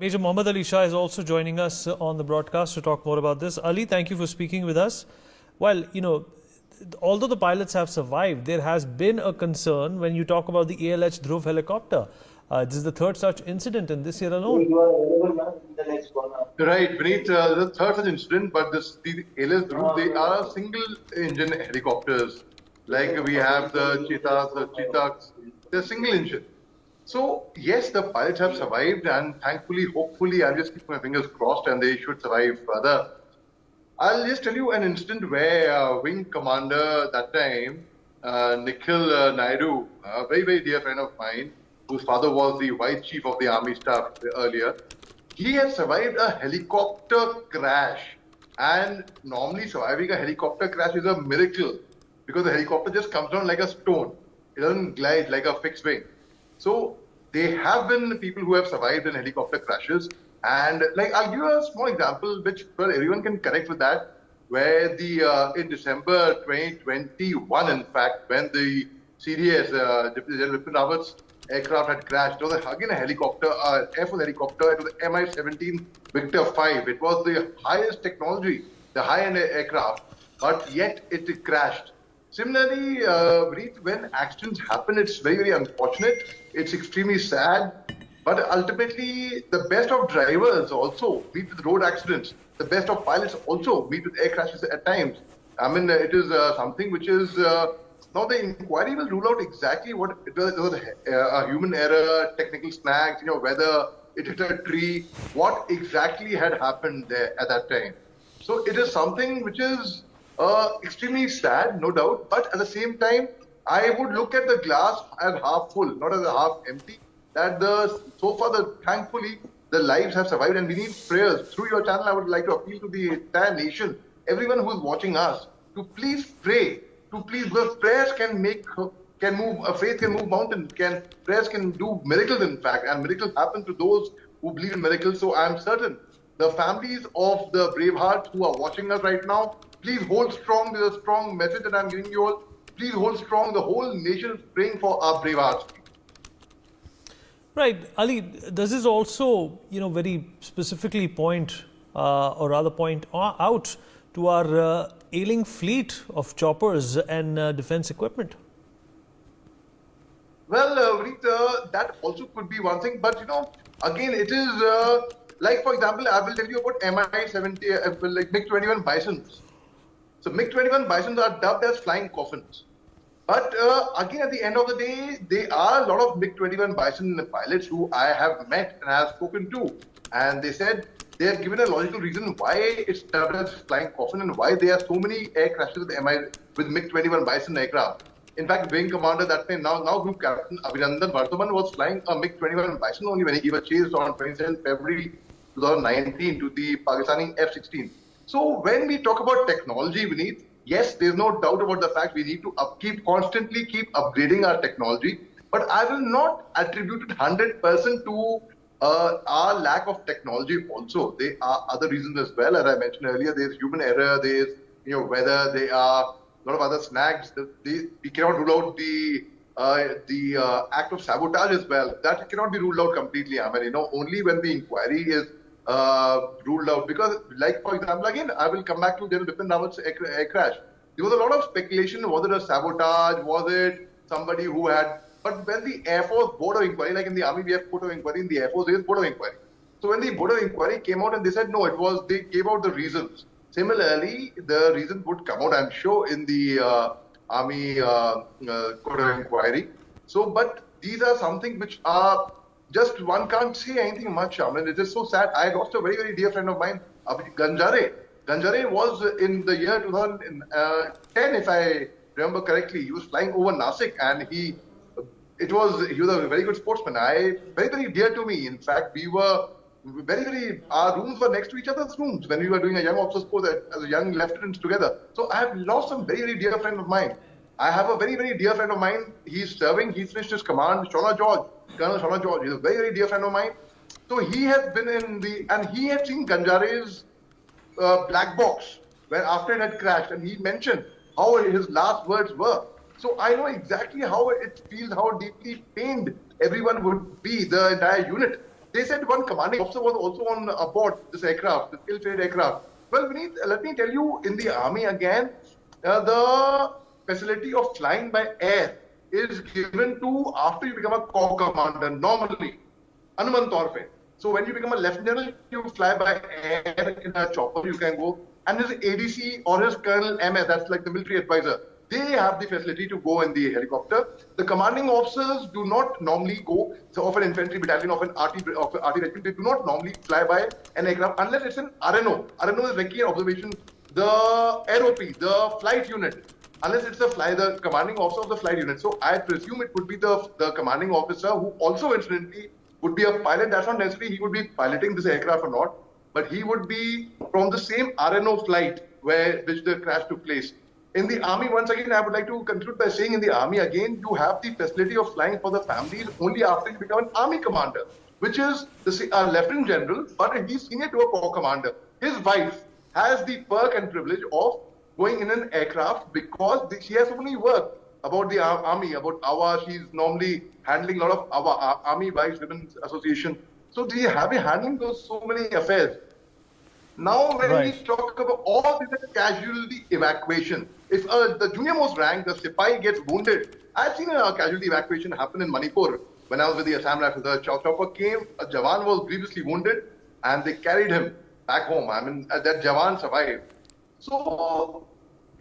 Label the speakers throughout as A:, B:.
A: Major Mohammed Ali Shah is also joining us on the broadcast to talk more about this. Ali, thank you for speaking with us. Well, although the pilots have survived, there has been a concern when you talk about the ALH Dhruv helicopter. This is the third such incident in this year alone.
B: Right, Vineet, the third such incident, but the ALH Dhruv, they are single-engine helicopters. Like we have the Cheetahs, they're single-engine. So, yes, the pilots have survived, and thankfully, hopefully, I'll just keep my fingers crossed and they should survive further. I'll just tell you an incident where Wing Commander that time, Nikhil Naidu, a very, very dear friend of mine, whose father was the Vice Chief of the Army Staff earlier, he had survived a helicopter crash. And normally surviving a helicopter crash is a miracle because the helicopter just comes down like a stone. It doesn't glide like a fixed wing. So there have been people who have survived in helicopter crashes. And like I'll give you a small example which everyone can connect with that, where in December 2021, in fact, when the CDS, General Bipin Rawat's aircraft had crashed, it was again a helicopter, Air Force helicopter. It was the Mi-17 Victor 5. It was the highest technology, the high-end aircraft, but yet it crashed. Similarly, when accidents happen, it's very, very unfortunate. It's extremely sad. But ultimately, the best of drivers also meet with road accidents. The best of pilots also meet with air crashes at times. I mean, it is something which is... now, the inquiry will rule out exactly what it was a human error, technical snags, whether it hit a tree, what exactly had happened there at that time. So it is something which is extremely sad, no doubt. But at the same time, I would look at the glass as half full, not as a half empty. That so far, thankfully, the lives have survived, and we need prayers. Through your channel, I would like to appeal to the entire nation, everyone who is watching us, to please pray. Because prayers can move, faith can move mountains, prayers can do miracles, in fact, and miracles happen to those who believe in miracles. So I am certain the families of the brave hearts who are watching us right now, please hold strong. There's a strong message that I'm giving you all. Please hold strong. The whole nation is praying for our brave hearts.
A: Right, Ali, does this also, very specifically point out to our ailing fleet of choppers and defense equipment?
B: Well, that also could be one thing, but again, it is like, for example, I will tell you about Mi-70, like MiG-21 Bisons. So MiG-21 Bisons are dubbed as flying coffins. But again, at the end of the day, there are a lot of MiG-21 Bison pilots who I have met and have spoken to, and they said they have given a logical reason why it's dubbed as flying coffin and why there are so many air crashes with MiG-21 Bison aircraft. In fact, Wing Commander that time, now Group Captain Abhinandan Vardhaman was flying a MiG-21 Bison only when he gave a chase on 27 February 2019 to the Pakistani F-16. So when we talk about technology, Vineet, yes, there's no doubt about the fact we need to constantly keep upgrading our technology. But I will not attribute it 100% to our lack of technology also. There are other reasons as well. As I mentioned earlier, there's human error, there's weather, there are a lot of other snags. We cannot rule out the act of sabotage as well. That cannot be ruled out completely. I mean, only when the inquiry is ruled out. Because, like, for example, again, I will come back to General Bipin Rawat's air crash. There was a lot of speculation. Was it a sabotage? Was it somebody who had... But when the Air Force Board of Inquiry, like in the Army we have Board of Inquiry, in the Air Force there is Board of Inquiry. So when the Board of Inquiry came out and they said, no, they gave out the reasons. Similarly, the reason would come out, I'm sure, in the Army Court of Inquiry. So, but these are something which are just, one can't say anything much. I mean, it is so sad. I lost a very, very dear friend of mine, Ganjare. Ganjare was in the year 2010, if I remember correctly. He was flying over Nasik, and he was a very good sportsman. Very, very dear to me. In fact, we were our rooms were next to each other's rooms when we were doing a young officers course as a young lieutenants together. So I have lost some very, very dear friend of mine. I have a very, very dear friend of mine. He's serving. He's finished his command. Colonel Shona George. He's a very, very dear friend of mine. So he has been and he had seen Ganjare's black box where after it had crashed, and he mentioned how his last words were. So I know exactly how it feels, how deeply pained everyone would be, the entire unit. They said one commanding officer was also on aboard this aircraft, this ill-fated aircraft. Well, Vineet, let me tell you, in the army again, the facility of flying by air is given to after you become a corps commander normally. Anuman taur pe. So when you become a lieutenant general, you fly by air in a chopper, you can go. And his ADC or his Colonel MS, that's like the military advisor, they have the facility to go in the helicopter. The commanding officers do not normally go, so of an infantry battalion, of an RT regiment, they do not normally fly by an aircraft unless it's an RNO. RNO is recce observation, the ROP, the flight unit. Unless it's the commanding officer of the flight unit. So I presume it would be the commanding officer who also incidentally would be a pilot. That's not necessarily he would be piloting this aircraft or not, but he would be from the same RNO flight which the crash took place. In the army, once again, I would like to conclude by saying in the army, again, you have the facility of flying for the families only after you become an army commander, which is a lieutenant general, but he's senior to a corps commander. His wife has the perk and privilege of going in an aircraft because she has so many work about the army, about AWA. She's normally handling a lot of AWA, Army Wives Women's Association. So they have been handling those so many affairs. Now, when we talk about all this casualty evacuation, if the junior most rank, the Sipahi gets wounded, I've seen a casualty evacuation happen in Manipur when I was with the Assam Rifles. The chopper came, a Jawan was grievously wounded, and they carried him back home. I mean, that Jawan survived. So,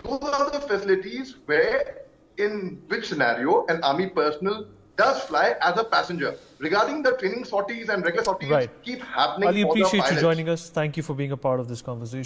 B: those are the facilities where, in which scenario, an army personnel does fly as a passenger. Regarding the training sorties and regular sorties keep happening.
A: Ali,
B: for the
A: appreciate you
B: pilots.
A: joining us. Thank you for being a part of this conversation.